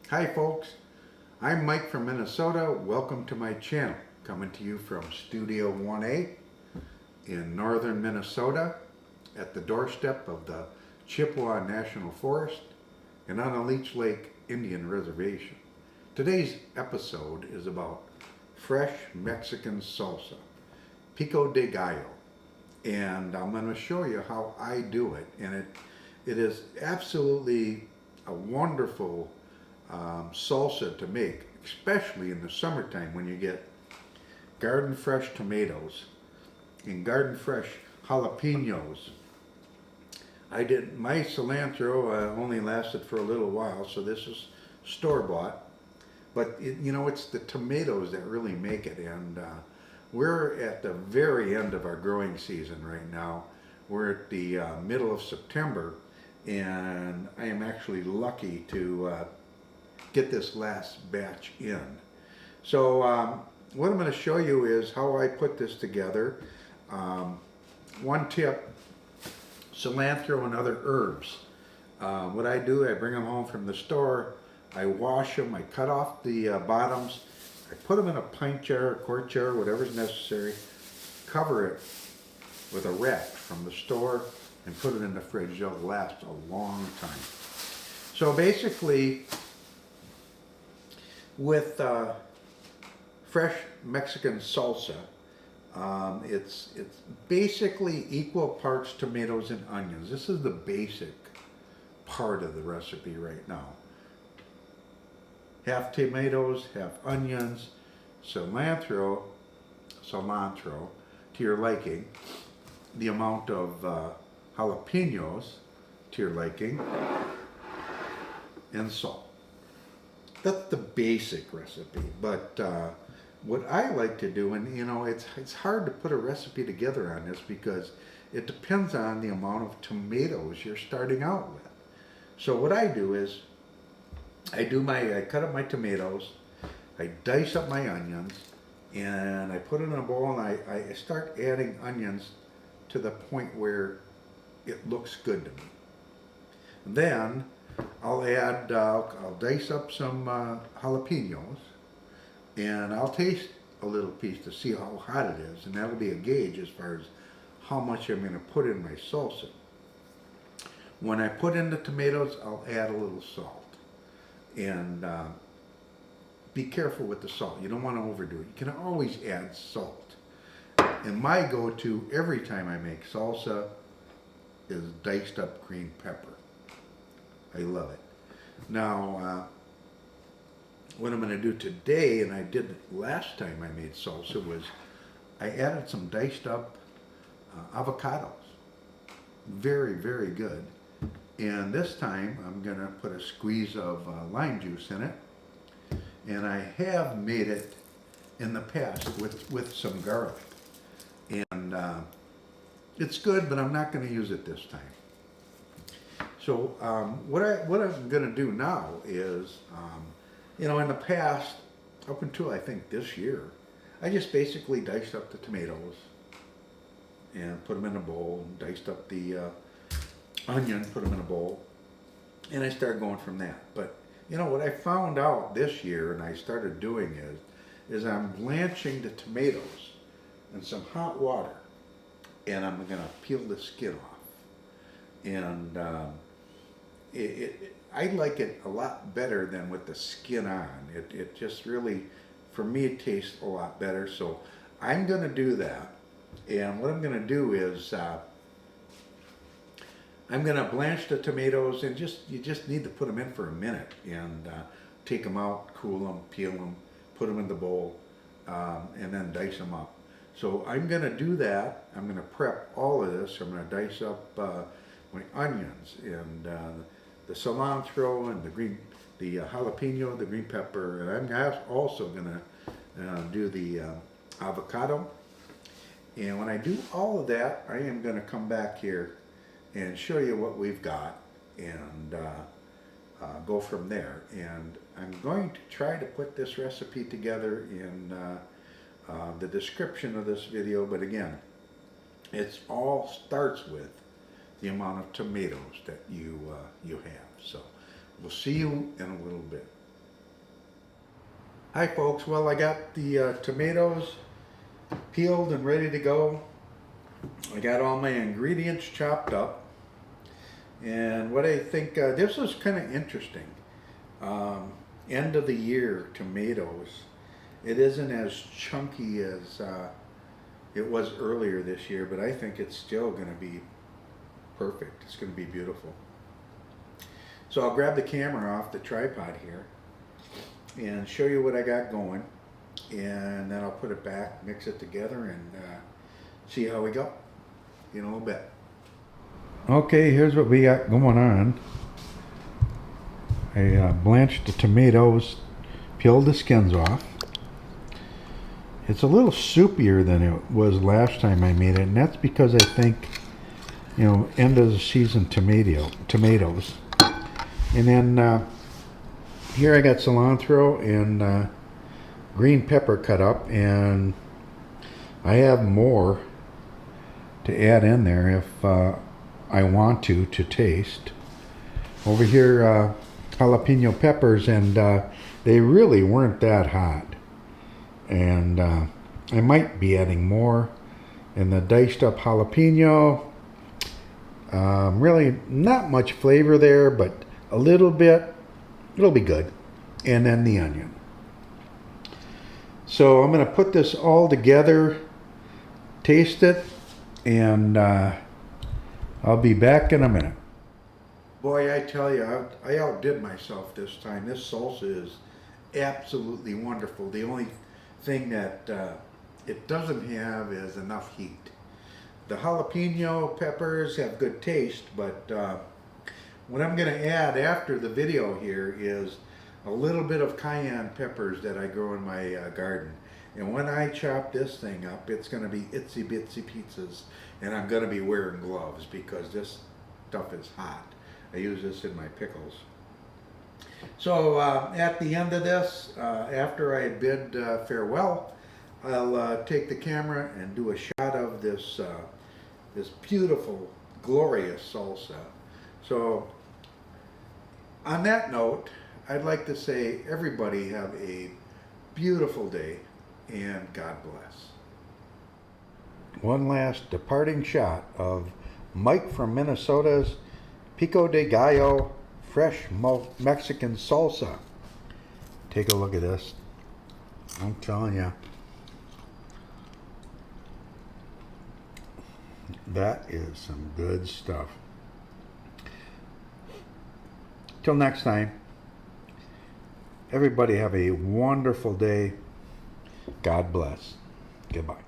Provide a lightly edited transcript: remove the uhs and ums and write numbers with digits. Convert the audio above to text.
Hi folks, I'm Mike from Minnesota. Welcome to my channel. Coming to you from Studio 1A in northern Minnesota at the doorstep of the Chippewa National Forest and on the Leech Lake Indian Reservation. Today's episode is about fresh Mexican salsa, Pico de Gallo, and I'm going to show you how I do it. And it is absolutely a wonderful salsa to make, especially in the summertime when you get garden fresh tomatoes and garden fresh jalapenos. My cilantro only lasted for a little while, so this is store-bought. But it's the tomatoes that really make it, and we're at the very end of our growing season right now. We're at the middle of September, and I am actually lucky to get this last batch in. So what I'm going to show you is how I put this together. One tip: cilantro and other herbs. What I do, I bring them home from the store, I wash them, I cut off the bottoms, I put them in a pint jar, a quart jar, whatever's necessary, cover it with a wrap from the store, and put it in the fridge. It'll last a long time. So basically, with fresh Mexican salsa, it's basically equal parts tomatoes and onions. This is the basic part of the recipe right now. Half tomatoes, half onions, cilantro to your liking, the amount of jalapenos to your liking, and salt. That's the basic recipe, but what I like to do, and it's hard to put a recipe together on this because it depends on the amount of tomatoes you're starting out with. So what I do is I cut up my tomatoes, I dice up my onions, and I put it in a bowl, and I start adding onions to the point where it looks good to me. Then I'll dice up some jalapenos, and I'll taste a little piece to see how hot it is, and that'll be a gauge as far as how much I'm going to put in my salsa. When I put in the tomatoes, I'll add a little salt. And be careful with the salt. You don't want to overdo it. You can always add salt. And my go-to every time I make salsa is diced up green pepper. I love it. Now, what I'm going to do today, and I did it last time I made salsa, was I added some diced up avocados. Very, very good. And this time I'm going to put a squeeze of lime juice in it. And I have made it in the past with some garlic. And it's good, but I'm not going to use it this time. So what I'm going to do now is, in the past, up until I think this year, I just basically diced up the tomatoes and put them in a bowl, and diced up the onion, put them in a bowl, and I started going from that. But what I found out this year, and I started doing is I'm blanching the tomatoes in some hot water, and I'm going to peel the skin off. And I like it a lot better than with the skin on. It just really, for me, it tastes a lot better. So I'm going to do that. And what I'm going to do is I'm going to blanch the tomatoes, and you just need to put them in for a minute and take them out, cool them, peel them, put them in the bowl, and then dice them up. So I'm going to do that. I'm going to prep all of this. I'm going to dice up my onions and the cilantro and the jalapeno, the green pepper, and I'm also going to do the avocado. And when I do all of that, I am going to come back here and show you what we've got, and go from there. And I'm going to try to put this recipe together in the description of this video, but again, it all starts with the amount of tomatoes that you have. So we'll see you in a little bit. Hi folks, well I got the tomatoes peeled and ready to go. I got all my ingredients chopped up, and what I think, this is kind of interesting. End of the year tomatoes. It isn't as chunky as it was earlier this year, but I think it's still going to be perfect. It's going to be beautiful. So I'll grab the camera off the tripod here and show you what I got going, and then I'll put it back, mix it together, and see how we go in a little bit. Okay, here's what we got going on. I blanched the tomatoes, peeled the skins off. It's a little soupier than it was last time I made it, and that's because I think, you know, end of the season tomatoes. And then here I got cilantro and green pepper cut up, and I have more to add in there if I want to taste. Over here, jalapeno peppers, and they really weren't that hot. And I might be adding more. And the diced up jalapeno, really not much flavor there, but a little bit, it'll be good. And then the onion. So I'm going to put this all together, taste it, and I'll be back in a minute. Boy, I tell you, I outdid myself this time. This salsa is absolutely wonderful. The only thing that it doesn't have is enough heat. The jalapeno peppers have good taste, but what I'm going to add after the video here is a little bit of cayenne peppers that I grow in my garden. And when I chop this thing up, it's going to be itsy bitsy pizzas, and I'm going to be wearing gloves because this stuff is hot. I use this in my pickles. So at the end of this, after I bid farewell, I'll take the camera and do a shot of this this beautiful, glorious salsa. So on that note, I'd like to say everybody have a beautiful day, and God bless. One last departing shot of Mike from Minnesota's Pico de Gallo Fresh Mexican Salsa. Take a look at this. I'm telling you, that is some good stuff. Till next time, everybody have a wonderful day. God bless. Goodbye.